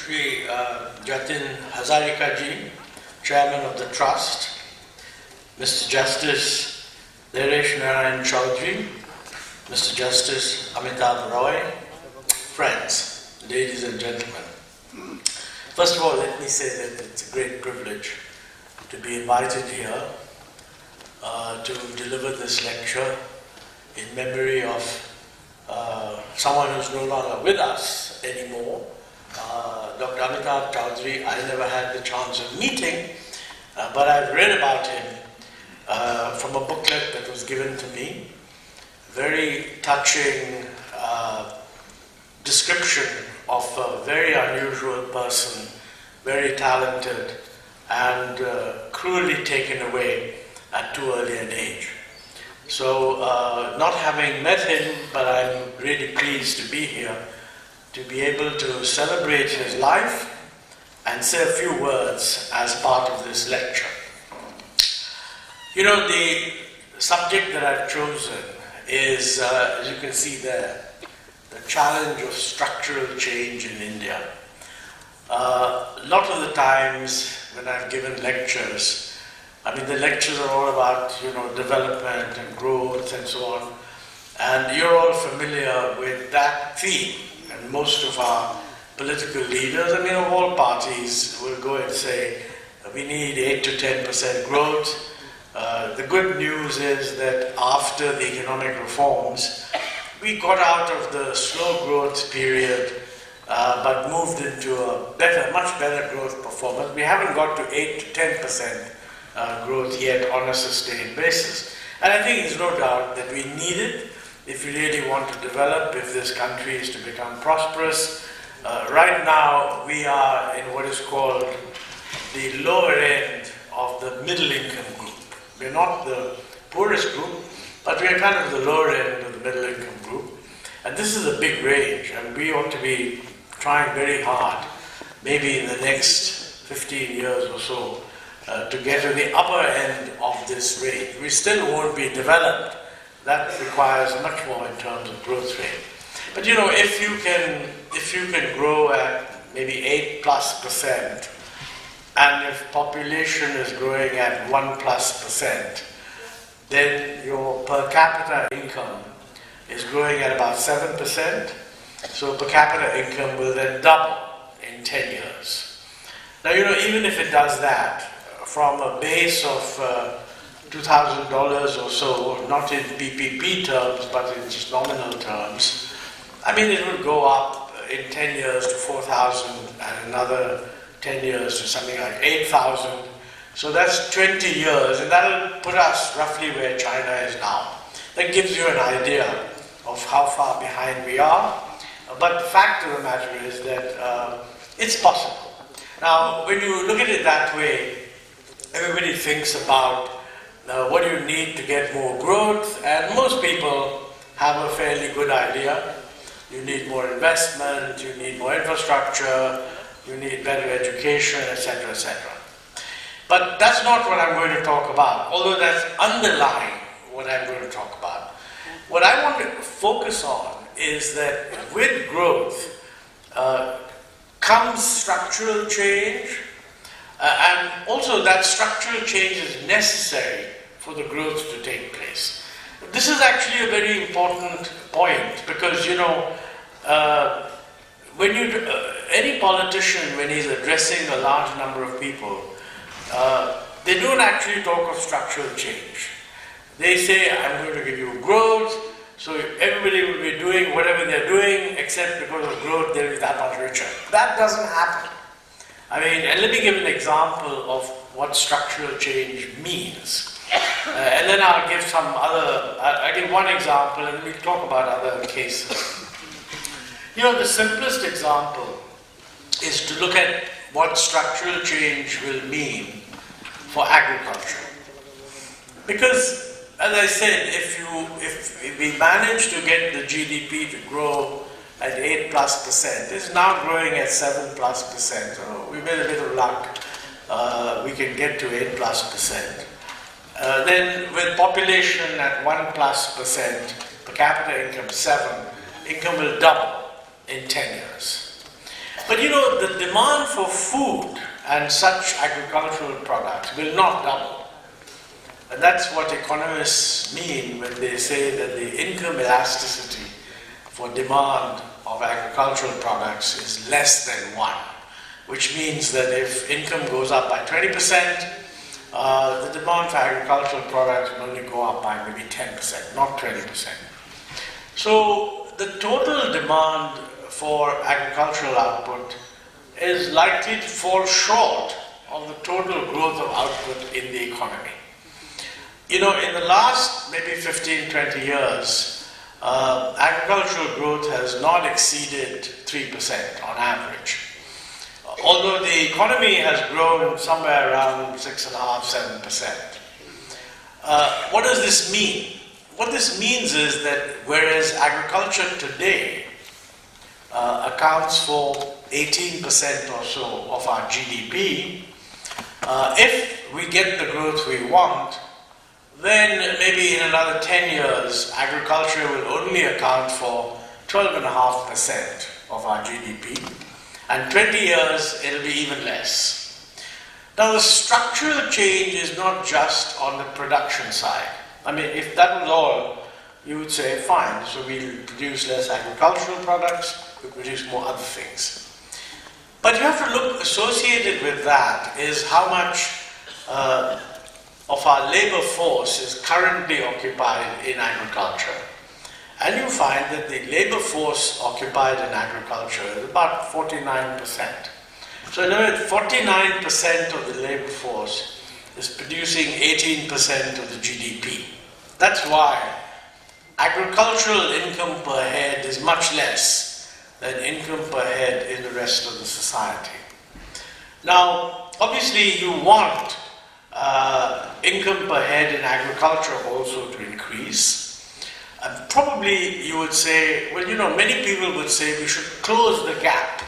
Shri Jatin Hazarika ji, Chairman of the Trust, Mr. Justice Deresh Narayan Chowdhury, Mr. Justice Amitabh Roy, friends, ladies and gentlemen. First of all, let me say that it's a great privilege to be invited here to deliver this lecture in memory of someone who's no longer with us anymore, Dr. Amitabh Chowdhury. I never had the chance of meeting, but I've read about him from a booklet that was given to me. Very touching description of a very unusual person, very talented, and cruelly taken away at too early an age. So, not having met him, but I'm really pleased to be here, to be able to celebrate his life and say a few words as part of this lecture. You know, the subject that I've chosen is, as you can see there, the challenge of structural change in India. A lot of the times when I've given lectures, the lectures are all about, development and growth and so on. And you're all familiar with that theme. And most of our political leaders, of all parties, will go and say, we need 8 to 10% growth. The good news is that after the economic reforms, we got out of the slow growth period, but moved into a much better growth performance. We haven't got to 8 to 10% growth yet on a sustained basis. And I think there's no doubt that we need it if we really want to develop, if this country is to become prosperous. Right now, we are in what is called the lower end of the middle income group. We're not the poorest group, but we're kind of the lower end of the middle income group. And this is a big range, and we ought to be trying very hard, maybe in the next 15 years or so, to get to the upper end of this range. We still won't be developed. That requires much more in terms of growth rate. But if you can grow at maybe 8+%, and if population is growing at 1+%, then your per capita income is growing at about 7%. So per capita income will then double in 10 years. Now, even if it does that, from a base of $2,000 or so, not in PPP terms, but in just nominal terms, it would go up in 10 years to 4,000 and another 10 years to something like 8,000. So that's 20 years, and that'll put us roughly where China is now. That gives you an idea of how far behind we are. But the fact of the matter is that it's possible. Now, when you look at it that way, everybody thinks about what do you need to get more growth, and most people have a fairly good idea. You need more investment, you need more infrastructure, you need better education, etc., etc. But that's not what I'm going to talk about, although that's underlying what I'm going to talk about. What I want to focus on is that with growth comes structural change, and also that structural change is necessary for the growth to take place. This is actually a very important point because, when any politician, when he's addressing a large number of people, they don't actually talk of structural change. They say, I'm going to give you growth, so everybody will be doing whatever they're doing, except because of growth, they'll be that much richer. That doesn't happen. And let me give an example of what structural change means. And then I'll give one example and we'll talk about other cases. The simplest example is to look at what structural change will mean for agriculture. Because, as I said, if we manage to get the GDP to grow at 8+%, it's now growing at 7+%. So we made a bit of luck. We can get to 8+%. Then with population at 1+%, per capita income 7, income will double in 10 years. But the demand for food and such agricultural products will not double. And that's what economists mean when they say that the income elasticity for demand of agricultural products is less than 1, which means that if income goes up by 20%, the demand for agricultural products will only go up by maybe 10%, not 20%. So the total demand for agricultural output is likely to fall short of the total growth of output in the economy. In the last maybe 15, 20 years, agricultural growth has not exceeded 3% on average. Although the economy has grown somewhere around 6.5%, 7%. What does this mean? What this means is that whereas agriculture today accounts for 18% or so of our GDP, if we get the growth we want, then maybe in another 10 years, agriculture will only account for 12.5% of our GDP, and 20 years it'll be even less. Now the structural change is not just on the production side. I mean, if that was all, you would say, fine, so we'll produce less agricultural products, we'll produce more other things. But you have to look, associated with that is how much of our labor force is currently occupied in agriculture. And you find that the labor force occupied in agriculture is about 49%. So in other words, 49% of the labor force is producing 18% of the GDP. That's why agricultural income per head is much less than income per head in the rest of the society. Now, obviously you want income per head in agriculture also to increase. Probably you would say, well, many people would say we should close the gap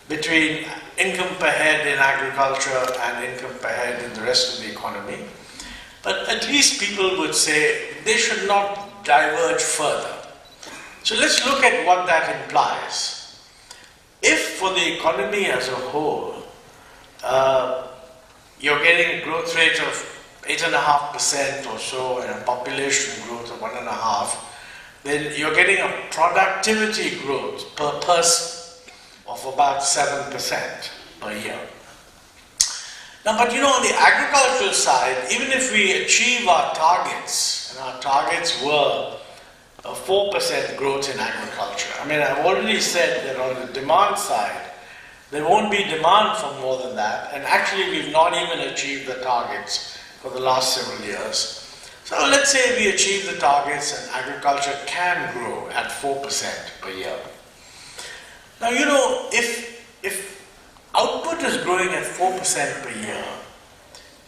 between income per head in agriculture and income per head in the rest of the economy. But at least people would say they should not diverge further. So let's look at what that implies. If for the economy as a whole, you're getting a growth rate of 8.5% or so and a population growth of 1.5%, then you're getting a productivity growth per person of about 7% per year. Now, but on the agricultural side, even if we achieve our targets, and our targets were a 4% growth in agriculture, I mean, I've already said that on the demand side, there won't be demand for more than that, and actually we've not even achieved the targets for the last several years. So let's say we achieve the targets and agriculture can grow at 4% per year. Now, if output is growing at 4% per year,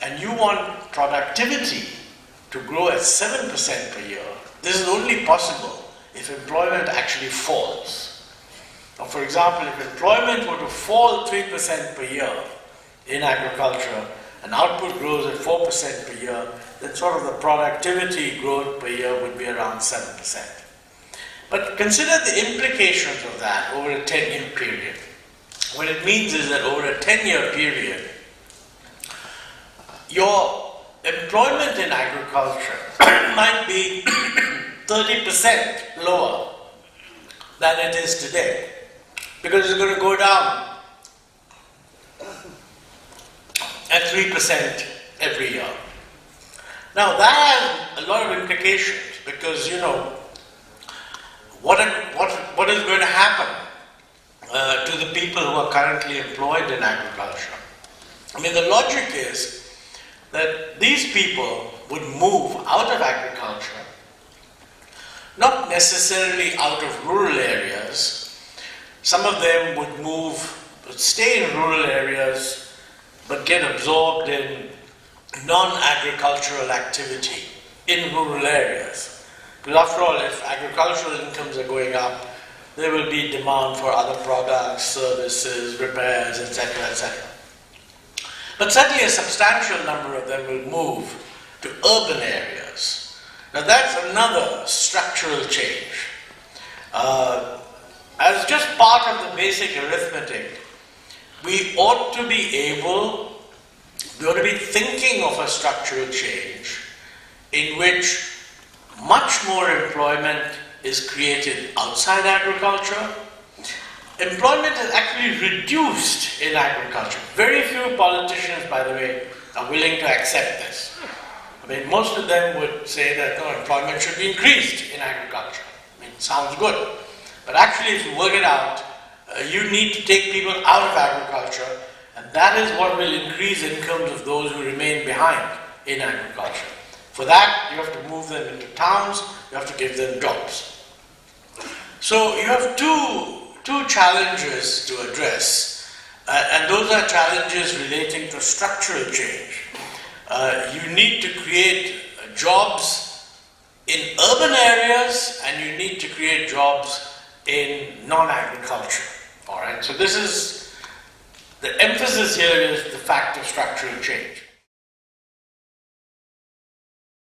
and you want productivity to grow at 7% per year, this is only possible if employment actually falls. Now, for example, if employment were to fall 3% per year in agriculture, and output grows at 4% per year, then sort of the productivity growth per year would be around 7%. But consider the implications of that over a 10-year period. What it means is that over a 10-year period, your employment in agriculture might be 30% lower than it is today, because it's going to go down at 3% every year. Now that has a lot of implications, because what is going to happen to the people who are currently employed in agriculture? I mean, the logic is that these people would move out of agriculture, not necessarily out of rural areas. Some of them would stay in rural areas but get absorbed in non-agricultural activity in rural areas. Because after all, if agricultural incomes are going up, there will be demand for other products, services, repairs, etc., etc. But certainly a substantial number of them will move to urban areas. Now that's another structural change. as just part of the basic arithmetic, we ought to be thinking of a structural change in which much more employment is created outside agriculture. Employment is actually reduced in agriculture. Very few politicians, by the way, are willing to accept this. I mean, most of them would say that no, employment should be increased in agriculture. I mean, it sounds good. But actually, if you work it out, you need to take people out of agriculture, and that is what will increase incomes of those who remain behind in agriculture. For that, you have to move them into towns, you have to give them jobs. So you have two challenges to address, and those are challenges relating to structural change. You need to create jobs in urban areas, and you need to create jobs in non-agriculture. All right, so this is, the emphasis here is the fact of structural change.